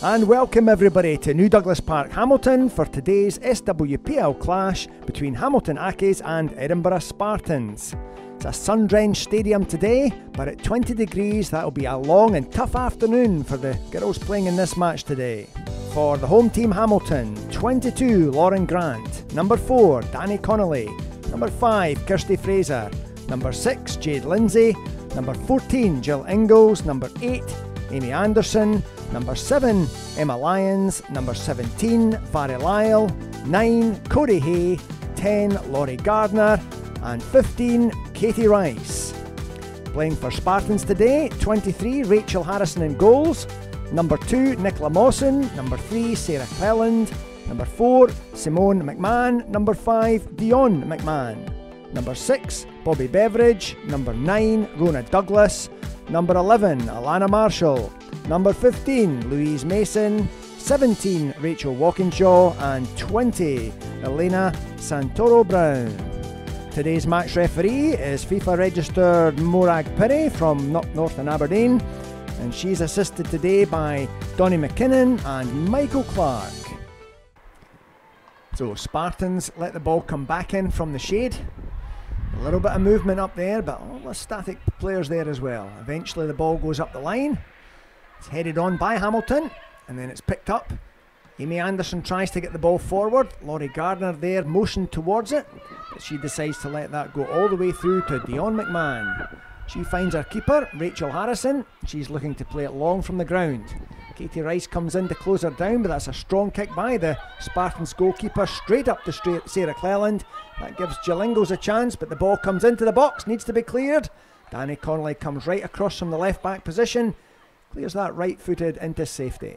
And welcome everybody to New Douglas Park, Hamilton for today's SWPL clash between Hamilton Accies and Edinburgh Spartans. It's a sun-drenched stadium today, but at 20 degrees that'll be a long and tough afternoon for the girls playing in this match today. For the home team Hamilton, 22 Lauren Grant, number 4 Danny Connolly, number 5 Kirsty Fraser, number 6 Jade Lindsay, number 14 Jill Ingalls, number 8 Amy Anderson, number 7 Emma Lyons, number 17 Vary Lyle, 9 Cody Hay, 10 Laurie Gardner and 15 Katie Rice. Playing for Spartans today, 23 Rachel Harrison in goals, number 2 Nicola Mawson, number 3 Sarah Cleland, number 4 Simone McMahon, number 5 Dion McMahon, number 6 Bobby Beveridge, number 9 Rona Douglas, number 11 Alana Marshall, number 15 Louise Mason, 17 Rachel Walkinshaw and 20 Elena Santoro Brown. Today's match referee is FIFA registered Morag Pirry from up north in Aberdeen, and she's assisted today by Donnie McKinnon and Michael Clark. So Spartans let the ball come back in from the shade. A little bit of movement up there, but all the static players there as well. Eventually the ball goes up the line. It's headed on by Hamilton, and then it's picked up. Amy Anderson tries to get the ball forward. Laurie Gardner there motioned towards it, but she decides to let that go all the way through to Dion McMahon. She finds her keeper, Rachel Harrison. She's looking to play it long from the ground. Katie Rice comes in to close her down, but that's a strong kick by the Spartans goalkeeper straight up to Sarah Cleland. That gives Jill Ingalls a chance, but the ball comes into the box, needs to be cleared. Danny Connolly comes right across from the left back position, clears that right footed into safety.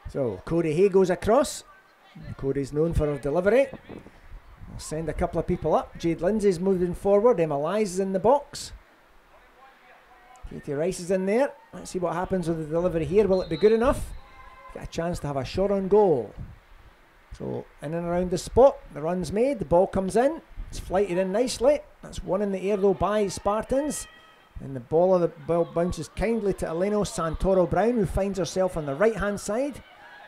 So Cody Hay goes across. Cody's known for her delivery. We'll send a couple of people up. Jade Lindsay's moving forward. Emma Lyons is in the box. Katie Rice is in there. Let's see what happens with the delivery here. Will it be good enough? Get a chance to have a shot on goal. So in and around the spot, the run's made, the ball comes in, it's flighted in nicely. That's one in the air though by Spartans. And the ball bounces kindly to Elena Santoro Brown, who finds herself on the right hand side.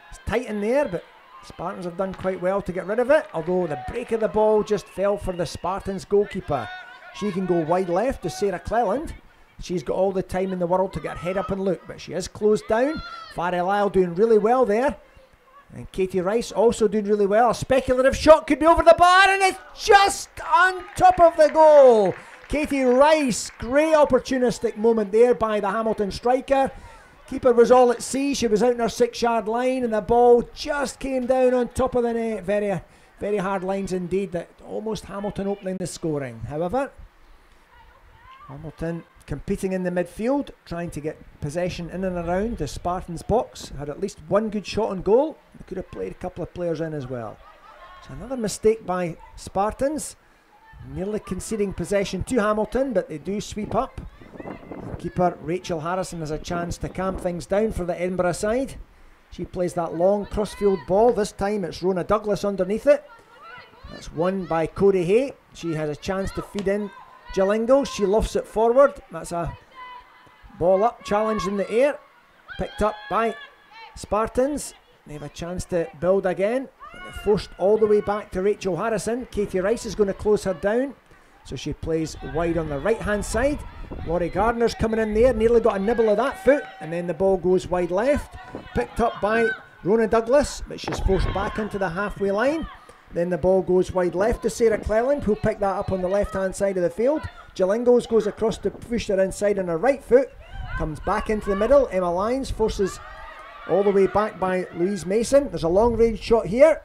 It's tight in there, but Spartans have done quite well to get rid of it, although the break of the ball just fell for the Spartans goalkeeper. She can go wide left to Sarah Cleland. She's got all the time in the world to get her head up and look, but she is closed down. Vary Lyle doing really well there. And Katie Rice also doing really well. A speculative shot could be over the bar, and it's just on top of the goal. Katie Rice, great opportunistic moment there by the Hamilton striker. Keeper was all at sea. She was out in her 6-yard line, and the ball just came down on top of the net. Very, very hard lines indeed. That almost Hamilton opening the scoring. However, Hamilton competing in the midfield, trying to get possession in and around the Spartans box. Had at least one good shot on goal. They could have played a couple of players in as well. So another mistake by Spartans, nearly conceding possession to Hamilton, but they do sweep up. And keeper Rachel Harrison has a chance to calm things down for the Edinburgh side. She plays that long crossfield ball. This time it's Rona Douglas underneath it. That's won by Cody Hay. She has a chance to feed in Jill Ingalls. She lofts it forward. That's a ball up, challenge in the air, picked up by Spartans. They have a chance to build again, but they're forced all the way back to Rachel Harrison. Katie Rice is going to close her down, so she plays wide on the right hand side. Laurie Gardner's coming in there, nearly got a nibble of that foot, and then the ball goes wide left, picked up by Rona Douglas, but she's forced back into the halfway line. Then the ball goes wide left to Sarah Cleland, who picked that up on the left hand side of the field. Jill Ingalls goes across to push her inside on her right foot, comes back into the middle. Emma Lyons forces all the way back by Louise Mason. There's a long range shot here.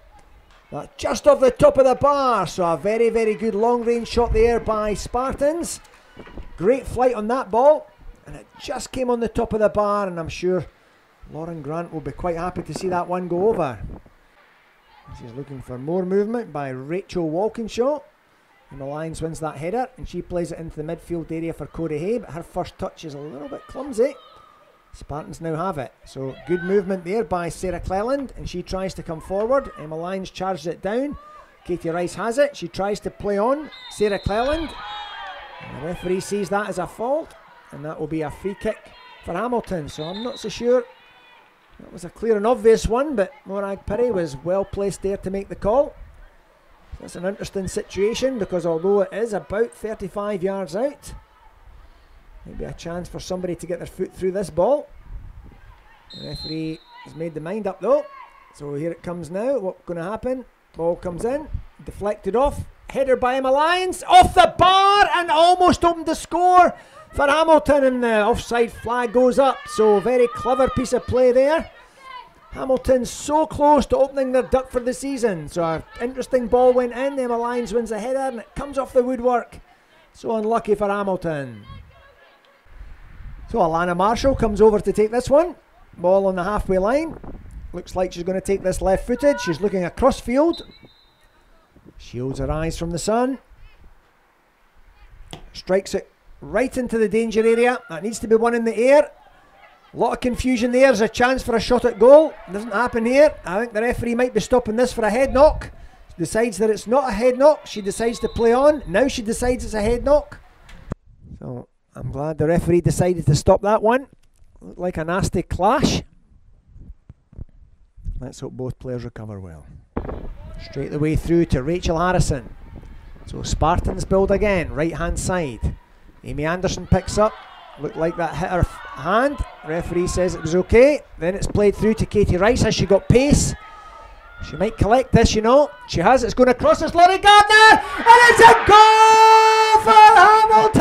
That's just off the top of the bar, so a very, very good long range shot there by Spartans. Great flight on that ball, and it just came on the top of the bar, and I'm sure Lauren Grant will be quite happy to see that one go over. She's looking for more movement by Rachel Walkinshaw. Emma Lyons wins that header, and she plays it into the midfield area for Cody Hay, but her first touch is a little bit clumsy. Spartans now have it. So good movement there by Sarah Cleland, and she tries to come forward. Emma Lyons charges it down. Katie Rice has it. She tries to play on Sarah Cleland. And the referee sees that as a fault, and that will be a free kick for Hamilton, so I'm not so sure. That was a clear and obvious one, but Morag Pirrie was well placed there to make the call. That's an interesting situation because although it is about 35 yards out, maybe a chance for somebody to get their foot through this ball. The referee has made the mind up though, so here it comes now. What's going to happen? Ball comes in, deflected off, header by Emma Lyons, off the bar and almost opened the score for Hamilton, and the offside flag goes up. So very clever piece of play there. Hamilton so close to opening their duck for the season. So an interesting ball went in, Emma Lyons wins the header and it comes off the woodwork. So unlucky for Hamilton. So Alana Marshall comes over to take this one. Ball on the halfway line. Looks like she's going to take this left footed. She's looking across field. Shields her eyes from the sun. Strikes it right into the danger area. That needs to be one in the air. A lot of confusion there. There's a chance for a shot at goal. Doesn't happen here. I think the referee might be stopping this for a head knock. She decides that it's not a head knock. She decides to play on. Now she decides it's a head knock. So I'm glad the referee decided to stop that one. Looked like a nasty clash. Let's hope both players recover well. Straight the way through to Rachel Harrison. So Spartans build again, right hand side. Amy Anderson picks up. Looked like that hit her hand. Referee says it was okay. Then it's played through to Katie Rice. Has she got pace? She might collect this, you know. She has. It's going to cross. It's Laurie Gardner. And it's a goal for Hamilton!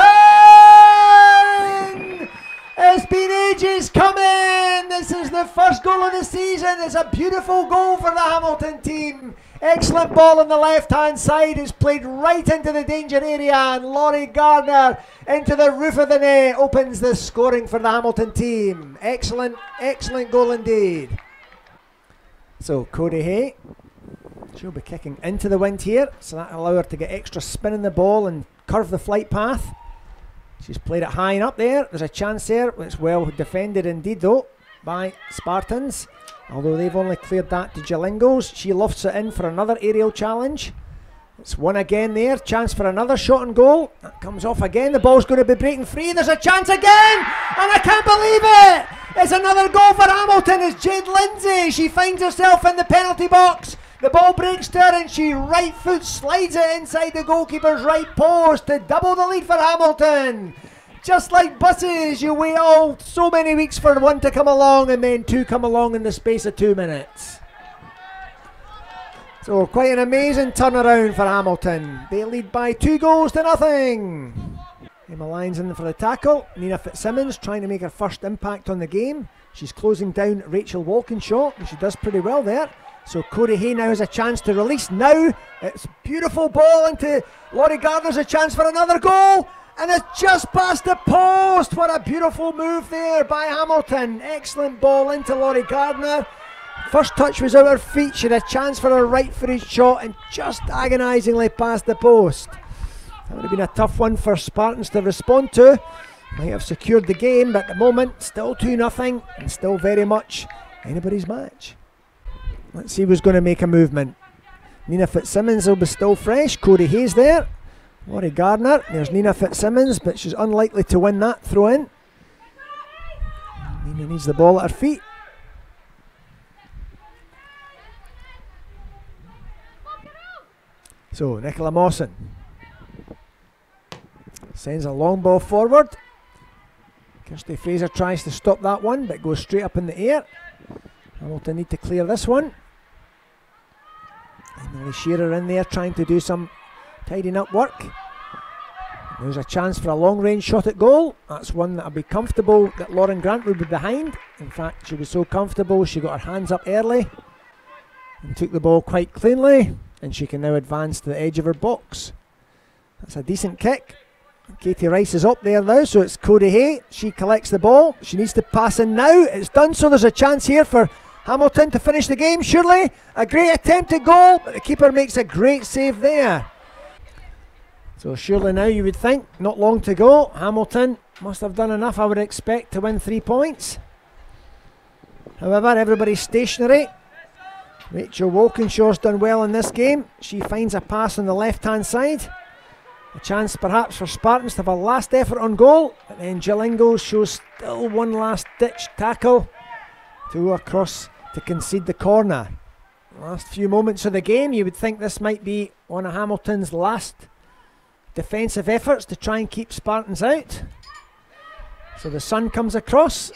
It's been ages coming. This is the first goal of the season. It's a beautiful goal for the Hamilton team. Excellent ball on the left hand side. It's played right into the danger area, and Laurie Gardner into the roof of the net opens the scoring for the Hamilton team. Excellent, excellent goal indeed. So Cody Hay, she'll be kicking into the wind here, so that'll allow her to get extra spin in the ball and curve the flight path. She's played it high and up there. There's a chance there. It's well defended indeed though by Spartans. Although they've only cleared that to Gilingos. She lofts it in for another aerial challenge. It's one again there. Chance for another shot on goal. That comes off again. The ball's going to be breaking free. There's a chance again! And I can't believe it! It's another goal for Hamilton. It's Jade Lindsay. She finds herself in the penalty box. The ball breaks to her and she right foot slides it inside the goalkeeper's right post to double the lead for Hamilton. Just like buses, you wait so many weeks for one to come along and then two come along in the space of 2 minutes. So quite an amazing turnaround for Hamilton. They lead by 2-0. Emma Lyons in for the tackle. Nina Fitzsimmons trying to make her first impact on the game. She's closing down Rachel Walkinshaw and she does pretty well there. So Cody Hay now has a chance to release. Now it's beautiful ball into Laurie Gardner's a chance for another goal. And it's just past the post. What a beautiful move there by Hamilton. Excellent ball into Laurie Gardner. First touch was out her feet. She had a chance for a right footed shot and just agonisingly past the post. That would have been a tough one for Spartans to respond to. Might have secured the game, but at the moment, still 2-0 and still very much anybody's match. Let's see who's going to make a movement. Nina Fitzsimmons will be still fresh. Cody Hayes there. Laurie Gardner, there's Nina Fitzsimmons, but she's unlikely to win that throw in. Nina needs the ball at her feet. So Nicola Mawson sends a long ball forward. Kirsty Fraser tries to stop that one, but goes straight up in the air. Hamilton need to clear this one. Emily Shearer in there trying to do some tidying up work. There's a chance for a long range shot at goal. That's one that I'd be comfortable that Lauren Grant would be behind. In fact, she was so comfortable she got her hands up early and took the ball quite cleanly, and she can now advance to the edge of her box. That's a decent kick. Katie Rice is up there now, so it's Cody Hay. She collects the ball. She needs to pass in now. It's done, so there's a chance here for Hamilton to finish the game. Surely a great attempt at goal, but the keeper makes a great save there. So surely now you would think, not long to go, Hamilton must have done enough, I would expect, to win 3 points. However, everybody's stationary. Rachel Walkinshaw's done well in this game. She finds a pass on the left hand side. A chance perhaps for Spartans to have a last effort on goal, but then Gillingo shows still one last ditch tackle to go across to concede the corner. Last few moments of the game, you would think this might be one of Hamilton's last defensive efforts to try and keep Spartans out. So the sun comes across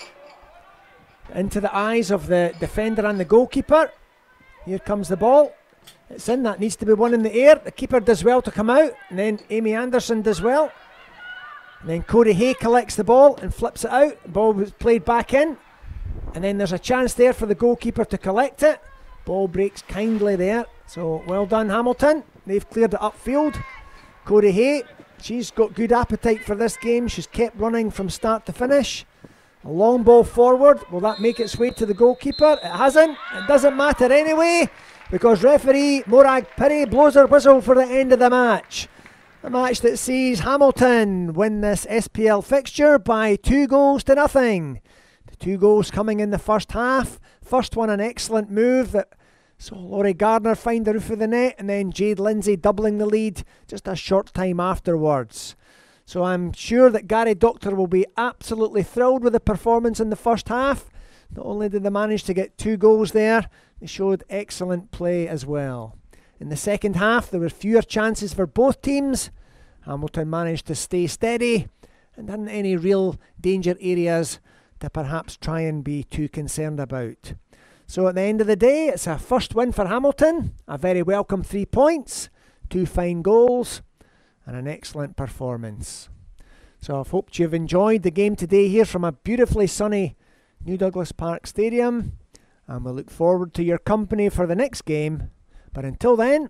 into the eyes of the defender and the goalkeeper. Here comes the ball. It's in, that needs to be one in the air. The keeper does well to come out, and then Amy Anderson does well. And then Corey Hay collects the ball and flips it out. The ball was played back in, and then there's a chance there for the goalkeeper to collect it. Ball breaks kindly there, so well done Hamilton. They've cleared it upfield. Corey Hay, she's got good appetite for this game. She's kept running from start to finish. A long ball forward, will that make its way to the goalkeeper? It hasn't. It doesn't matter anyway, because referee Morag Pirrie blows her whistle for the end of the match. A match that sees Hamilton win this SPL fixture by 2-0. The 2 goals coming in the first half. First one, an excellent move that saw Laurie Gardner find the roof of the net, and then Jade Lindsay doubling the lead just a short time afterwards. So I'm sure that Gary Doctor will be absolutely thrilled with the performance in the first half. Not only did they manage to get 2 goals there, they showed excellent play as well. In the second half, there were fewer chances for both teams. Hamilton managed to stay steady and hadn't any real danger areas to perhaps try and be too concerned about. So at the end of the day, it's a first win for Hamilton, a very welcome 3 points, 2 fine goals, and an excellent performance. So I've hoped you've enjoyed the game today here from a beautifully sunny New Douglas Park Stadium, and we'll look forward to your company for the next game. But until then,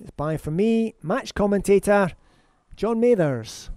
it's bye from me, match commentator John Mathers.